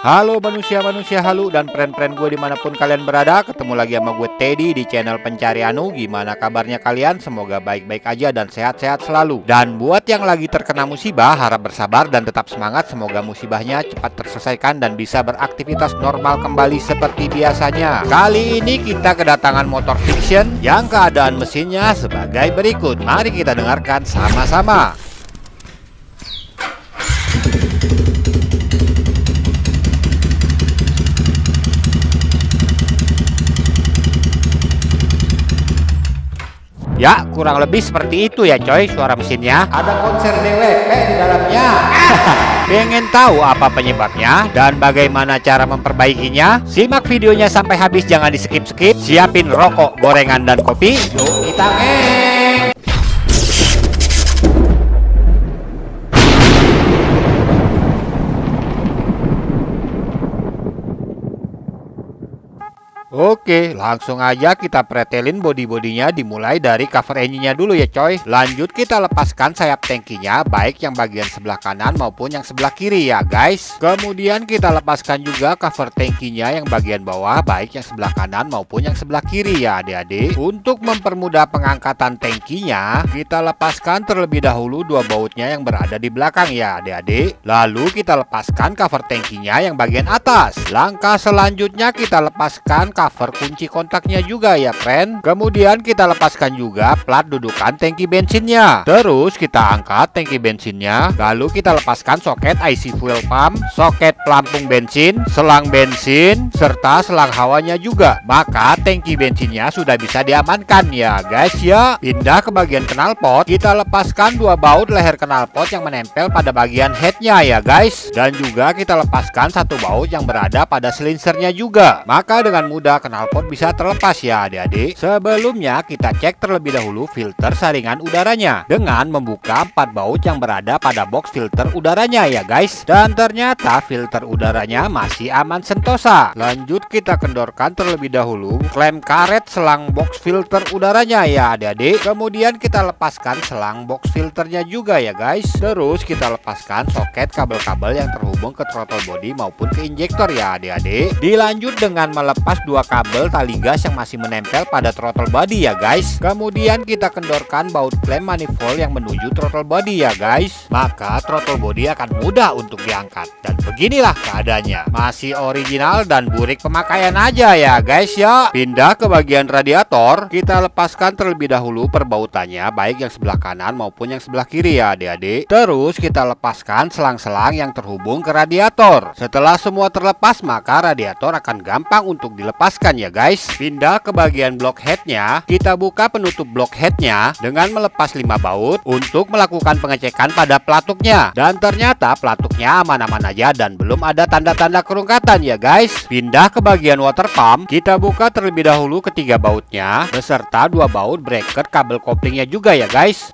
Halo manusia-manusia halu dan friend-friend gue dimanapun kalian berada. Ketemu lagi sama gue Teddy di channel Pencari Anu. Gimana kabarnya kalian? Semoga baik-baik aja dan sehat-sehat selalu. Dan buat yang lagi terkena musibah, harap bersabar dan tetap semangat. Semoga musibahnya cepat terselesaikan dan bisa beraktivitas normal kembali seperti biasanya. Kali ini kita kedatangan motor fiction yang keadaan mesinnya sebagai berikut. Mari kita dengarkan sama-sama. Ya, kurang lebih seperti itu ya coy suara mesinnya. Ada konser DWP di dalamnya. Pengen tahu apa penyebabnya dan bagaimana cara memperbaikinya? Simak videonya sampai habis, jangan di skip-skip. Siapin rokok, gorengan, dan kopi. Yuk kita ngeng. Oke, langsung aja kita pretelin bodi-bodinya, dimulai dari cover engine-nya dulu ya coy. Lanjut kita lepaskan sayap tangkinya, baik yang bagian sebelah kanan maupun yang sebelah kiri ya guys. Kemudian kita lepaskan juga cover tangkinya yang bagian bawah, baik yang sebelah kanan maupun yang sebelah kiri ya adik-adik. Untuk mempermudah pengangkatan tangkinya, kita lepaskan terlebih dahulu dua bautnya yang berada di belakang ya adik-adik. Lalu kita lepaskan cover tangkinya yang bagian atas. Langkah selanjutnya kita lepaskan cover kunci kontaknya juga ya friend. Kemudian kita lepaskan juga plat dudukan tangki bensinnya. Terus kita angkat tangki bensinnya. Lalu kita lepaskan soket IC fuel pump, soket pelampung bensin, selang bensin, serta selang hawanya juga. Maka tangki bensinnya sudah bisa diamankan ya guys ya. Pindah ke bagian knalpot. Kita lepaskan dua baut leher knalpot yang menempel pada bagian headnya ya guys. Dan juga kita lepaskan satu baut yang berada pada silinsernya juga. Maka dengan mudah knalpot bisa terlepas ya adik-adik. Sebelumnya kita cek terlebih dahulu filter saringan udaranya dengan membuka 4 baut yang berada pada box filter udaranya ya guys. Dan ternyata filter udaranya masih aman sentosa. Lanjut kita kendorkan terlebih dahulu klem karet selang box filter udaranya ya adik-adik. Kemudian kita lepaskan selang box filternya juga ya guys. Terus kita lepaskan soket kabel-kabel yang terhubung ke throttle body maupun ke injektor ya adik-adik. Dilanjut dengan melepas dua kabel tali gas yang masih menempel pada throttle body ya guys. Kemudian kita kendorkan baut klem manifold yang menuju throttle body ya guys. Maka throttle body akan mudah untuk diangkat. Dan beginilah keadaannya. Masih original dan burik pemakaian aja ya guys ya. Pindah ke bagian radiator. Kita lepaskan terlebih dahulu perbautannya, baik yang sebelah kanan maupun yang sebelah kiri ya adik-adik. Terus kita lepaskan selang-selang yang terhubung ke radiator. Setelah semua terlepas, maka radiator akan gampang untuk dilepaskan ya guys. Pindah ke bagian block headnya. Kita buka penutup block headnya dengan melepas 5 baut untuk melakukan pengecekan pada pelatuknya. Dan ternyata pelatuknya aman-aman aja dan belum ada tanda-tanda kerungkatan ya guys. Pindah ke bagian water pump. Kita buka terlebih dahulu ketiga bautnya beserta 2 baut bracket kabel koplingnya juga ya guys.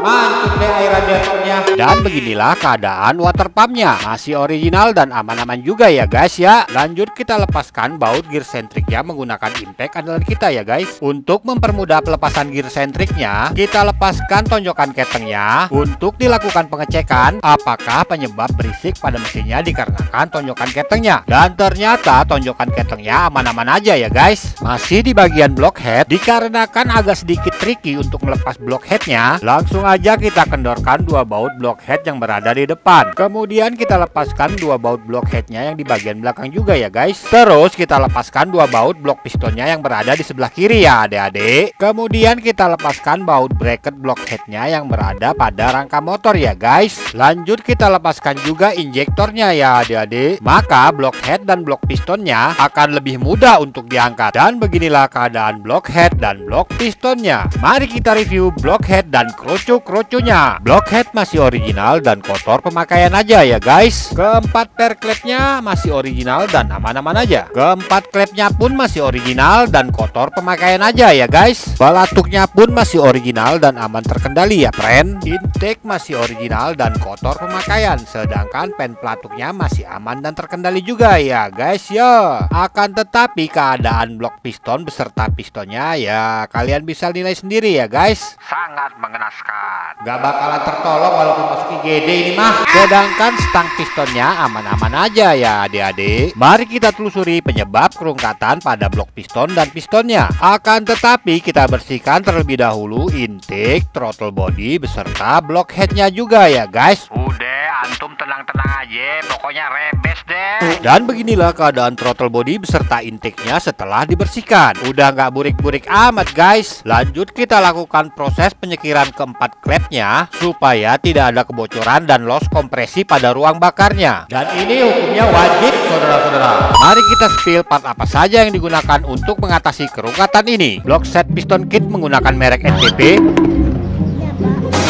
Mantap deh air radiatornya. Dan beginilah keadaan water pumpnya. Masih original dan aman-aman juga ya guys ya. Lanjut kita lepaskan baut gear sentriknya menggunakan impact andalan kita ya guys. Untuk mempermudah pelepasan gear sentriknya, kita lepaskan tonjokan ketengnya untuk dilakukan pengecekan apakah penyebab berisik pada mesinnya dikarenakan tonjokan ketengnya. Dan ternyata tonjokan ketengnya aman-aman aja ya guys. Masih di bagian block head, dikarenakan agak sedikit tricky untuk melepas block headnya, langsung aja kita kendorkan 2 baut block head yang berada di depan. Kemudian kita lepaskan 2 baut block headnya yang di bagian belakang juga ya guys. Terus kita lepaskan 2 baut blok pistonnya yang berada di sebelah kiri ya adik-adik. Kemudian kita lepaskan baut bracket block headnya yang berada pada rangka motor ya guys. Lanjut kita lepaskan juga injektornya ya adik-adik. Maka block head dan blok pistonnya akan lebih mudah untuk diangkat. Dan beginilah keadaan block head dan blok pistonnya. Mari kita review block head dan kroco-kroconya. Block head masih original dan kotor pemakaian aja ya guys. Keempat per klepnya masih original dan aman-aman aja. Keempat klepnya pun masih original dan kotor pemakaian aja ya guys. Balatuknya pun masih original dan aman terkendali ya friend. Intake masih original dan kotor pemakaian. Sedangkan pen pelatuknya masih aman dan terkendali juga ya guys ya. Akan tetapi keadaan blok piston beserta pistonnya ya kalian bisa nilai sendiri ya guys. Sangat mengenaskan. Gak bakalan tertolong walaupun masuk IGD ini mah. Sedangkan stang pistonnya aman-aman aja ya adik-adik. Mari kita telusuri penyebab kerungkatan pada blok piston dan pistonnya. Akan tetapi kita bersihkan terlebih dahulu intake, throttle body beserta blok headnya juga ya guys. Udah, antum tenang-tenang aja, pokoknya rebes deh. Dan beginilah keadaan throttle body beserta intake-nya setelah dibersihkan. Udah nggak burik-burik amat guys. Lanjut kita lakukan proses penyekiran keempat klepnya supaya tidak ada kebocoran dan loss kompresi pada ruang bakarnya. Dan ini hukumnya wajib saudara-saudara. Mari kita spill part apa saja yang digunakan untuk mengatasi kerungkatan ini. Block set piston kit menggunakan merek NTP.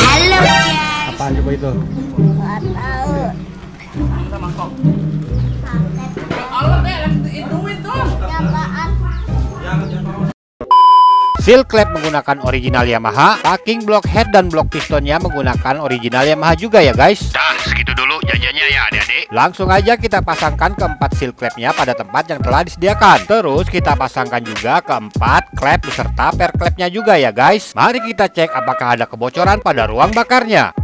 Halo guys. Apaan coba itu? Nggak tahu. Seal clamp menggunakan original Yamaha. Packing block head dan blok pistonnya menggunakan original Yamaha juga ya guys. Dah segitu dulu jajannya ya adik-adik. Langsung aja kita pasangkan keempat seal clampnya pada tempat yang telah disediakan. Terus kita pasangkan juga keempat klep beserta per klepnya juga ya guys. Mari kita cek apakah ada kebocoran pada ruang bakarnya.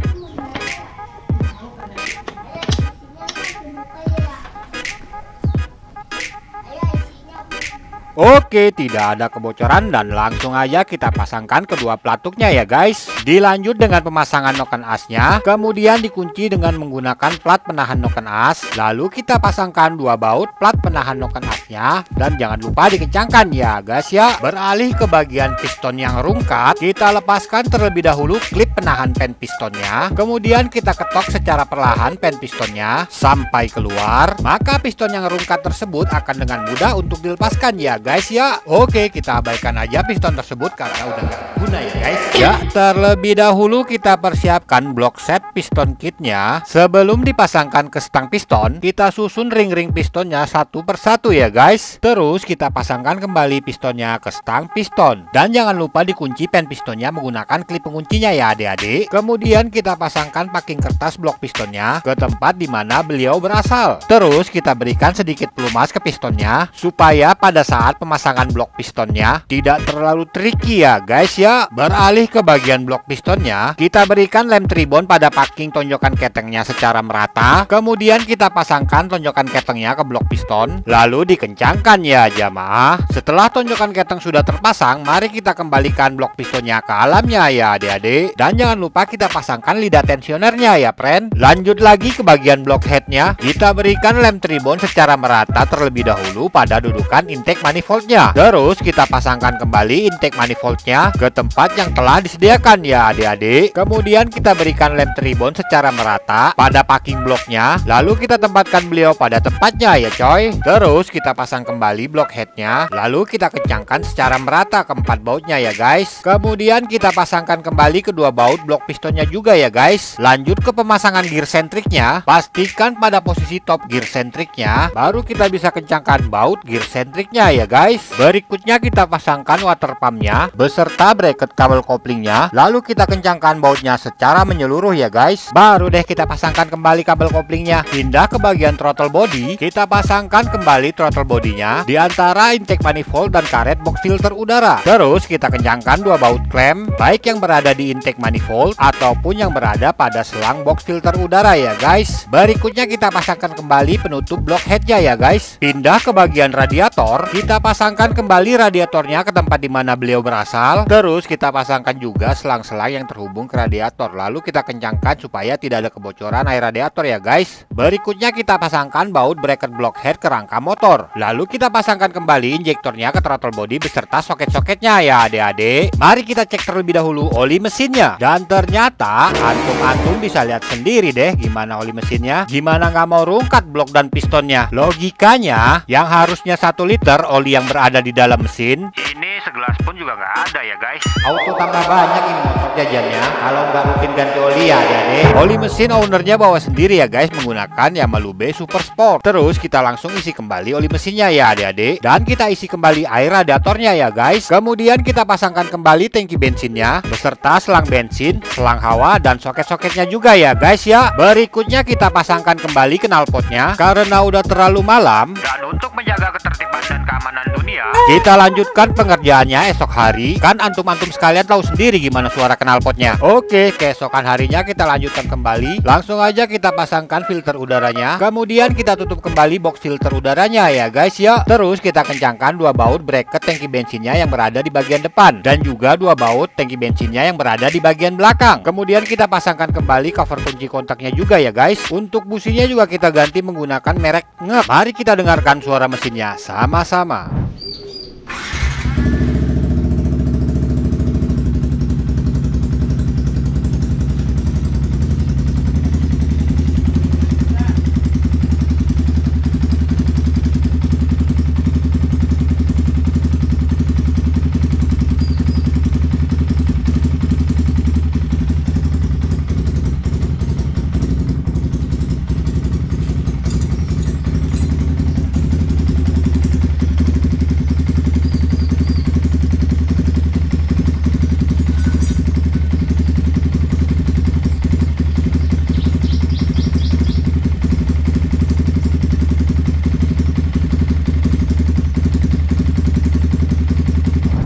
Oke, tidak ada kebocoran dan langsung aja kita pasangkan kedua pelatuknya ya guys. Dilanjut dengan pemasangan noken asnya, kemudian dikunci dengan menggunakan plat penahan noken as. Lalu kita pasangkan dua baut plat penahan noken asnya dan jangan lupa dikencangkan ya guys ya. Beralih ke bagian piston yang rungkat, kita lepaskan terlebih dahulu klip penahan pen pistonnya. Kemudian kita ketok secara perlahan pen pistonnya sampai keluar. Maka piston yang rungkat tersebut akan dengan mudah untuk dilepaskan ya guys ya. Oke, kita abaikan aja piston tersebut karena udah gak guna ya guys. Ya, terlebih dahulu kita persiapkan blok set piston kitnya. Sebelum dipasangkan ke stang piston, kita susun ring-ring pistonnya satu persatu ya guys. Terus kita pasangkan kembali pistonnya ke stang piston. Dan jangan lupa dikunci pen pistonnya menggunakan klip penguncinya ya adik-adik. Kemudian kita pasangkan packing kertas blok pistonnya ke tempat dimana beliau berasal. Terus kita berikan sedikit pelumas ke pistonnya supaya pada saat pemasangan blok pistonnya tidak terlalu tricky ya guys ya. Beralih ke bagian blok pistonnya, kita berikan lem tribon pada packing tonjokan ketengnya secara merata. Kemudian kita pasangkan tonjokan ketengnya ke blok piston, lalu dikencangkan ya jamaah. Setelah tonjokan keteng sudah terpasang, mari kita kembalikan blok pistonnya ke alamnya ya adik-adik. Dan jangan lupa kita pasangkan lidah tensionernya ya friend. Lanjut lagi ke bagian blok headnya, kita berikan lem tribon secara merata terlebih dahulu pada dudukan intake manifoldnya. Terus kita pasangkan kembali intake manifoldnya ke tempat yang telah disediakan ya adik-adik. Kemudian kita berikan lem tribon secara merata pada packing bloknya, lalu kita tempatkan beliau pada tempatnya ya coy. Terus kita pasang kembali blok headnya, lalu kita kencangkan secara merata keempat bautnya ya guys. Kemudian kita pasangkan kembali kedua baut blok pistonnya juga ya guys. Lanjut ke pemasangan gear sentriknya, pastikan pada posisi top gear sentriknya, baru kita bisa kencangkan baut gear sentriknya ya guys. Berikutnya kita pasangkan water pumpnya beserta bracket kabel koplingnya, lalu kita kencangkan bautnya secara menyeluruh ya guys. Baru deh kita pasangkan kembali kabel koplingnya. Pindah ke bagian throttle body, kita pasangkan kembali throttle bodinya di antara intake manifold dan karet box filter udara. Terus kita kencangkan dua baut klem, baik yang berada di intake manifold ataupun yang berada pada selang box filter udara ya guys. Berikutnya kita pasangkan kembali penutup blok headnya ya guys. Pindah ke bagian radiator, kita pasangkan kembali radiatornya ke tempat dimana beliau berasal. Terus kita pasangkan juga selang-selang yang terhubung ke radiator, lalu kita kencangkan supaya tidak ada kebocoran air radiator ya guys. Berikutnya kita pasangkan baut bracket block head ke rangka motor, lalu kita pasangkan kembali injektornya ke throttle body beserta soket-soketnya ya adik-adik. Mari kita cek terlebih dahulu oli mesinnya. Dan ternyata antum bisa lihat sendiri deh gimana oli mesinnya. Gimana nggak mau rungkat blok dan pistonnya. Logikanya yang harusnya 1 liter oli yang berada di dalam mesin, ini segelas pun juga nggak ada ya guys. Auto tambah banyak ini motor jajannya kalau nggak rutin ganti oli ya adik-adik. Oli mesin ownernya bawa sendiri ya guys menggunakan Yamalube Super Sport. Terus kita langsung isi kembali oli mesinnya ya adik-adik, dan kita isi kembali air radiatornya ya guys. Kemudian kita pasangkan kembali tangki bensinnya beserta selang bensin, selang hawa, dan soket-soketnya juga ya guys ya. Berikutnya kita pasangkan kembali knalpotnya karena udah terlalu malam, dan untuk menjaga ketertiban dan keamanan dunia, ya. Kita lanjutkan pengerjaannya esok hari. Kan antum-antum sekalian tahu sendiri gimana suara knalpotnya. Oke, keesokan harinya kita lanjutkan kembali. Langsung aja kita pasangkan filter udaranya. Kemudian kita tutup kembali box filter udaranya ya guys ya. Terus kita kencangkan dua baut bracket tangki bensinnya yang berada di bagian depan. Dan juga dua baut tangki bensinnya yang berada di bagian belakang. Kemudian kita pasangkan kembali cover kunci kontaknya juga ya guys. Untuk businya juga kita ganti menggunakan merek Ngep. Mari kita dengarkan suara mesinnya sama-sama.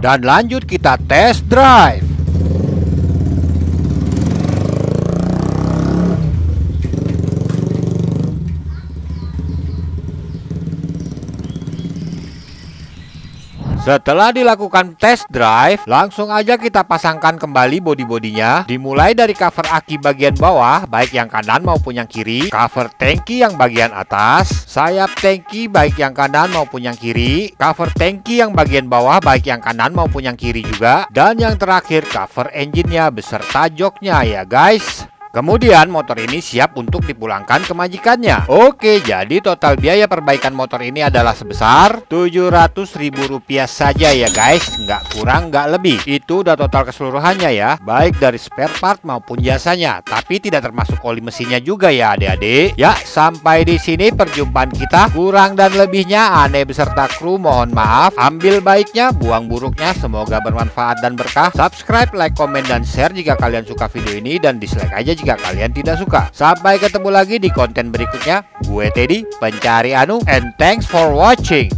Dan lanjut kita test drive. Setelah dilakukan test drive, langsung aja kita pasangkan kembali bodi-bodinya. Dimulai dari cover aki bagian bawah, baik yang kanan maupun yang kiri, cover tangki yang bagian atas, sayap tangki baik yang kanan maupun yang kiri, cover tangki yang bagian bawah baik yang kanan maupun yang kiri juga, dan yang terakhir cover engine-nya beserta joknya ya guys. Kemudian motor ini siap untuk dipulangkan ke majikannya. Oke, jadi total biaya perbaikan motor ini adalah sebesar Rp700.000 saja ya guys. Nggak kurang, nggak lebih. Itu udah total keseluruhannya ya, baik dari spare part maupun jasanya. Tapi tidak termasuk oli mesinnya juga ya adik-adik. Ya, sampai di sini perjumpaan kita. Kurang dan lebihnya Ane beserta kru mohon maaf. Ambil baiknya, buang buruknya. Semoga bermanfaat dan berkah. Subscribe, like, komen, dan share jika kalian suka video ini, dan dislike aja jika kalian tidak suka. Sampai ketemu lagi di konten berikutnya. Gue Teddy, pencari Anu, and thanks for watching.